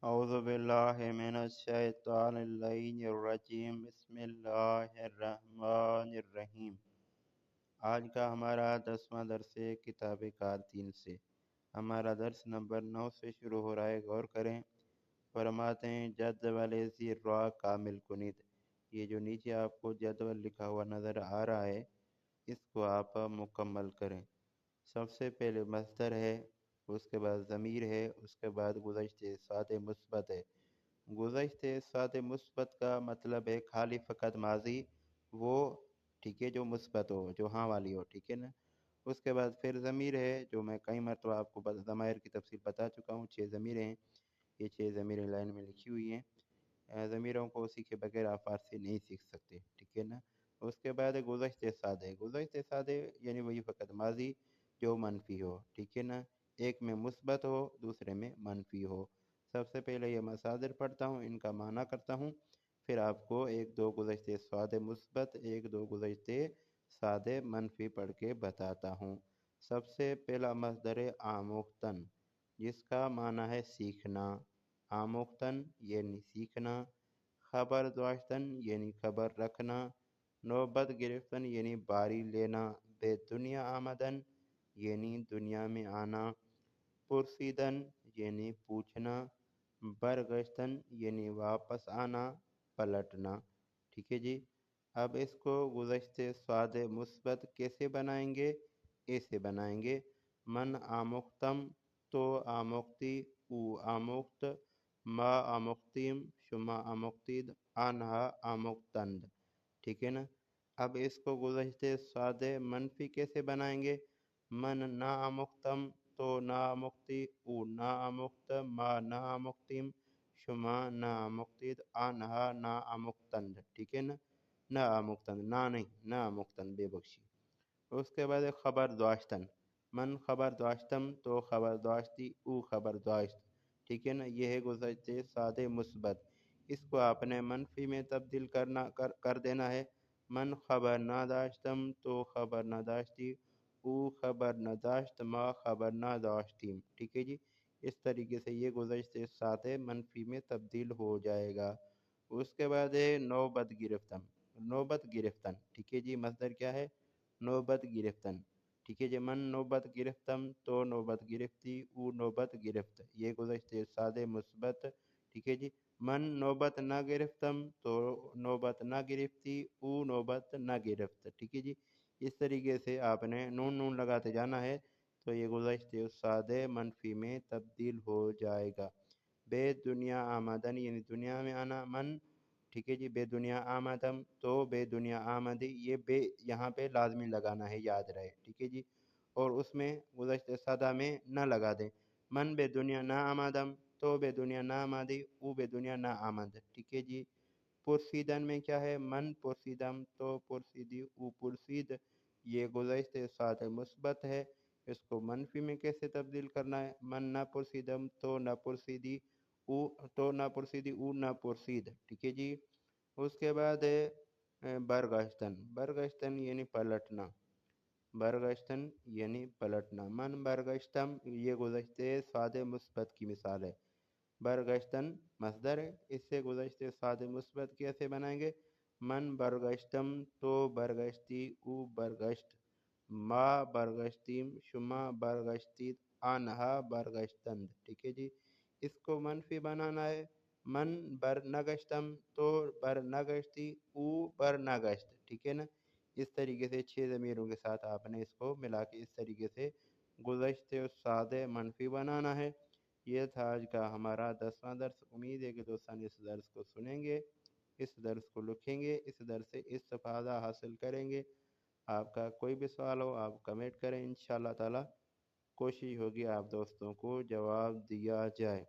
اعوذ باللہ من الشیطان اللعین الرجیم بسم اللہ الرحمن الرحیم۔ آج کا ہمارا 10واں درس ہے کتاب کار 3 سے۔ ہمارا درس نمبر 9 سے شروع ہو رہا ہے، غور کریں۔ فرماتے ہیں جدول ذی را کامل کنید۔ یہ جو نیچے آپ کو جدول لکھا ہوا نظر آ رہا ہے، اس کو آپ مکمل کریں۔ سب سے پہلے مصدر ہے، اس کے بعد ضمیر ہے، اس کے بعد گزشتہ سات مثبت ہے۔ گزشتہ سات مثبت کا مطلب ہے خالی فقط ماضی، وہ ٹھیک ہے جو مثبت ہو، جو ہاں والی ہو، ٹھیک ہے نا۔ اس کے بعد پھر ضمیر ہے، جو میں کئی مرتبہ آپ کو ضمائر کی تفصیل بتا چکا ہوں۔ 6 ضمیریں ہیں، یہ 6 ضمیریں لائن میں لکھی ہوئی ہیں۔ ضمیروں کو سیکھے بغیر آپ فارسی نہیں سیکھ سکتے، ٹھیک ہے نا۔ اس کے بعد گزشتہ سادے۔ گزشتہ سادے یعنی وہی فقط ماضی جو منفی ہو، ٹھیک ہے نا۔ ایک میں مثبت ہو، دوسرے میں منفی ہو۔ سب سے پہلے یہ مصادر پڑھتا ہوں، ان کا معنی کرتا ہوں، پھر آپ کو ایک دو گزشتہ سادے مثبت، ایک دو گزشتہ سادے منفی پڑھ کے بتاتا ہوں۔ سب سے پہلا مصدر آموختن، جس کا معنی ہے سیکھنا۔ آموختن یعنی سیکھنا۔ خبر داشتن یعنی خبر رکھنا۔ نوبت گرفتن یعنی باری لینا۔ بے دنیا آمدن یعنی دنیا میں آنا۔ پرسیدن یعنی پوچھنا۔ برگشتن یعنی واپس آنا، پلٹنا، ٹھیک ہے جی۔ اب اس کو گزشتہ سادے مثبت کیسے بنائیں گے؟ ایسے بنائیں گے، من آموختم تو آموختی، او آموخت، ما آموختیم، شما آموختید، آنہا آموختند، ٹھیک ہے نا۔ اب اس کو گزشتہ سادے منفی کیسے بنائیں گے؟ من نا آموختم تو نا آموختی، او نا آموخت، ما نا آموختیم، شما نا آموختید، آنہا نا آموختند، ٹھیک ہے نا۔ نا آموختند، نا نہیں، نا آموختند، بے بخشی۔ اس کے بعد خبر داشتن، من خبر داشتم تو خبر داشتی، او خبر داشت، ٹھیک ہے نا۔ یہ ہے گزشتہ سادے مثبت۔ اس کو آپ نے منفی میں تبدیل کر دینا ہے۔ من خبر نہ داشتم تو خبر نہ داشتی، او خبر نہ داشت، ما خبر نہ داشتیم، ٹھیک ہے جی۔ اس طریقے سے یہ گزشتہ سادے منفی میں تبدیل ہو جائے گا۔ اس کے بعد ہے نوبت گرفتن۔ نوبت گرفتن، ٹھیک ہے جی، مصدر کیا ہے؟ نوبت گرفتن، ٹھیک ہے جی۔ من نوبت گرفتم تو نوبت گرفتی، او نوبت گرفت، یہ گزشتہ سادے مثبت، ٹھیک ہے جی۔ من نوبت نہ گرفتم تو نوبت نہ گرفتی، او نوبت نہ گرفت، ٹھیک ہے جی۔ اس طریقے سے آپ نے نون نون لگاتے جانا ہے تو یہ گزشتہ سادے منفی میں تبدیل ہو جائے گا۔ بے دنیا آمدن یعنی دنیا میں آنا، من، ٹھیک ہے جی۔ بے دنیا آمدم تو بے دنیا آمدی، یہ بے یہاں پہ لازمی لگانا ہے، یاد رہے، ٹھیک ہے جی۔ اور اس میں گزشتہ سادہ میں نہ لگا دیں۔ من بے دنیا نہ آمدم تو بے دنیا نہ آمدی، او بے دنیا نہ آمد، ٹھیک ہے جی۔ پرسیدن میں کیا ہے؟ من پرسیدم تو پرسیدی، او پرسید، یہ گزشتہ سادہ مثبت ہے۔ اس کو منفی میں کیسے تبدیل کرنا ہے؟ من نہ پرسیدم تو نہ پرسیدی، او نہ پرسیدی، او نہ پرسید، ٹھیک ہے جی۔ اس کے بعد ہے برگشتن۔ برگشتن یعنی پلٹنا۔ برگشتن یعنی پلٹنا۔ من برگشتم، یہ گزشتہ سادے مثبت کی مثال ہے۔ برگشتن مصدر ہے، اس سے گزشتہ سادے مثبت کیسے بنائیں گے؟ من برگشتم تو برگشتی، او برگشت، ما برگشتیم، شما برگشتید، آنہا برگشتند، ٹھیک ہے جی۔ اس کو منفی بنانا ہے، من برنگشتم تو برنگشتی، او برنگشت، ٹھیک ہے نا۔ اس طریقے سے 6 ضمیروں کے ساتھ آپ نے اس کو ملا کے اس طریقے سے گزشتہ سادے منفی بنانا ہے۔ یہ تھا آج کا ہمارا 10واں درس۔ امید ہے کہ دوستان اس درس کو سنیں گے، اس درس کو لکھیں گے، اس درس سے استفادہ حاصل کریں گے۔ آپ کا کوئی بھی سوال ہو آپ کمنٹ کریں، انشاءاللہ تعالی کوشش ہوگی آپ دوستوں کو جواب دیا جائے۔